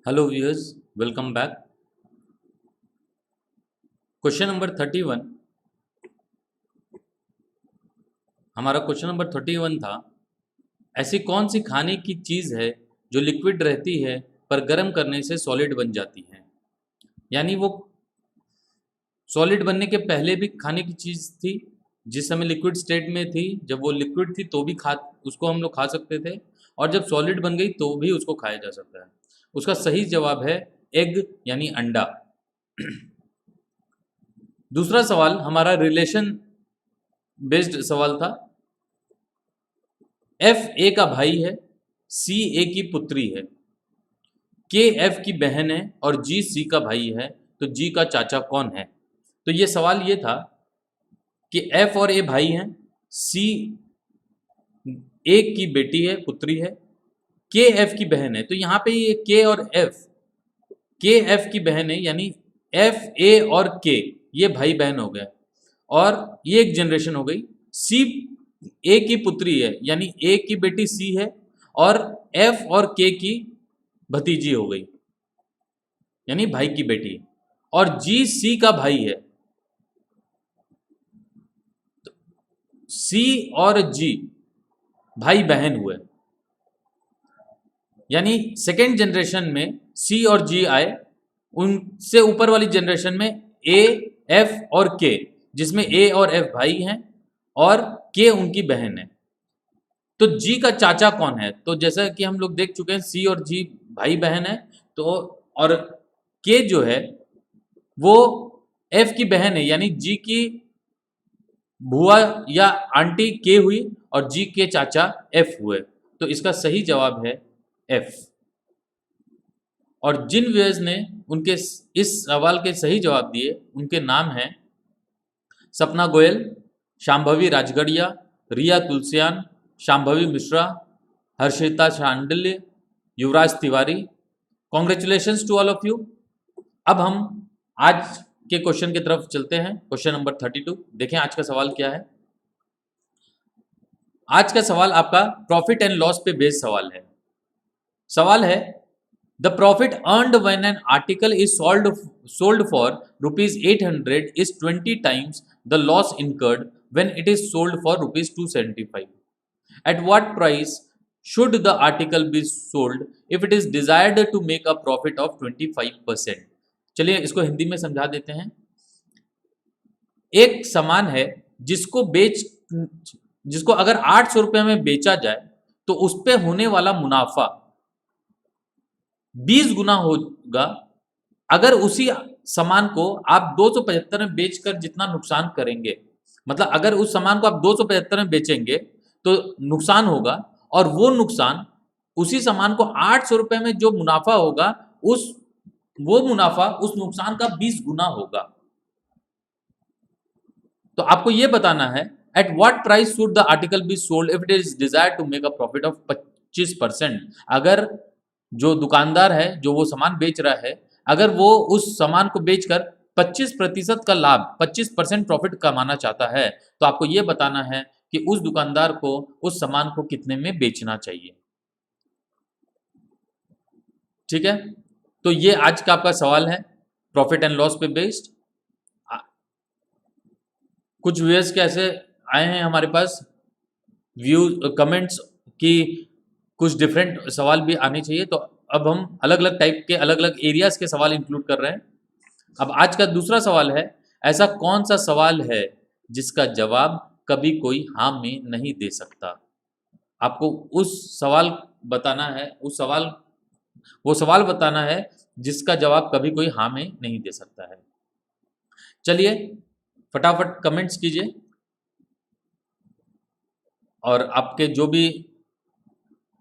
Hello viewers, welcome back. Question number 31। हमारा question number 31 था, ऐसी कौन सी खाने की चीज़ है जो लिक्विड रहती है पर गर्म करने से सॉलिड बन जाती है। यानी वो सॉलिड बनने के पहले भी खाने की चीज़ थी, जिस समय लिक्विड स्टेट में थी, जब वो लिक्विड थी तो भी खा उसको हम लोग खा सकते थे, और जब सॉलिड बन गई तो भी उसको खाया जा सकता है। उसका सही जवाब है एग यानी अंडा। दूसरा सवाल हमारा रिलेशन बेस्ड सवाल था। एफ ए का भाई है, सी ए की पुत्री है, के एफ की बहन है और जी सी का भाई है, तो जी का चाचा कौन है। तो ये सवाल ये था कि एफ और ए भाई हैं, सी ए की बेटी है, पुत्री है, के एफ की बहन है। तो यहाँ पे ये के और एफ, के एफ की बहन है, यानी एफ ए और के ये भाई बहन हो गए, और ये एक जनरेशन हो गई। सी ए की पुत्री है, यानी ए की बेटी सी है, और एफ और के की भतीजी हो गई, यानी भाई की बेटी, और जी सी का भाई है। सी और जी भाई बहन हुए, यानी सेकेंड जनरेशन में सी और जी आए, उनसे ऊपर वाली जनरेशन में ए एफ और के, जिसमें ए और एफ भाई हैं और के उनकी बहन है। तो जी का चाचा कौन है, तो जैसा कि हम लोग देख चुके हैं सी और जी भाई बहन है, तो और के जो है वो एफ की बहन है, यानी जी की बुआ या आंटी के हुई और जी के चाचा एफ हुए। तो इसका सही जवाब है एफ। और जिन व्यूअर्स ने उनके इस सवाल के सही जवाब दिए उनके नाम हैं Sapna Goyal, Shambhavi Rajgarhia, Riya Tulsiyan, Shambhavi Mishra, Harshita Shandilya, Yuvraj Tiwari. Congratulations to all of you. अब हम आज के क्वेश्चन की तरफ चलते हैं। क्वेश्चन नंबर 32, देखें आज का सवाल क्या है। आज का सवाल आपका प्रॉफिट एंड लॉस पे बेस्ड सवाल है। सवाल है, the profit earned when an article is sold for rupees 800 is 20 times the loss incurred when it is sold for rupees 275. At what price should the article be sold if it is desired to make a profit of 25%? चलिए इसको हिंदी में समझा देते हैं। एक सामान है जिसको अगर 800 रुपये में बेचा जाए तो उस पर होने वाला मुनाफा 20 गुना होगा अगर उसी सामान को आप 275 में बेचकर जितना नुकसान करेंगे। मतलब अगर उस सामान को आप 275 में बेचेंगे तो नुकसान होगा, और वो नुकसान उसी सामान को 800 रुपए में जो मुनाफा होगा वो मुनाफा उस नुकसान का 20 गुना होगा। तो आपको यह बताना है, at what price should the article be sold if it is desire to make a profit of 25%। अगर जो दुकानदार है जो वो सामान बेच रहा है, अगर वो उस सामान को बेचकर 25% का लाभ, 25% प्रॉफिट कमाना चाहता है, तो आपको ये बताना है कि उस दुकानदार को उस सामान को कितने में बेचना चाहिए। ठीक है, तो ये आज का आपका सवाल है प्रॉफिट एंड लॉस पे बेस्ड। कुछ व्यूअर्स कैसे आए हैं हमारे पास व्यू कमेंट्स की कुछ डिफरेंट सवाल भी आने चाहिए, तो अब हम अलग अलग टाइप के अलग अलग एरियाज के सवाल इंक्लूड कर रहे हैं। अब आज का दूसरा सवाल है, ऐसा कौन सा सवाल है जिसका जवाब कभी कोई हाँ में नहीं दे सकता। आपको उस सवाल बताना है, वो सवाल बताना है जिसका जवाब कभी कोई हाँ में नहीं दे सकता है। चलिए फटाफट कमेंट्स कीजिए, और आपके जो भी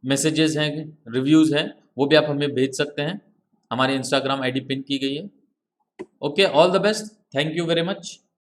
मैसेजेस हैं, रिव्यूज़ हैं, वो भी आप हमें भेज सकते हैं। हमारे इंस्टाग्राम आईडी पिन की गई है। Okay, all the best, thank you very much.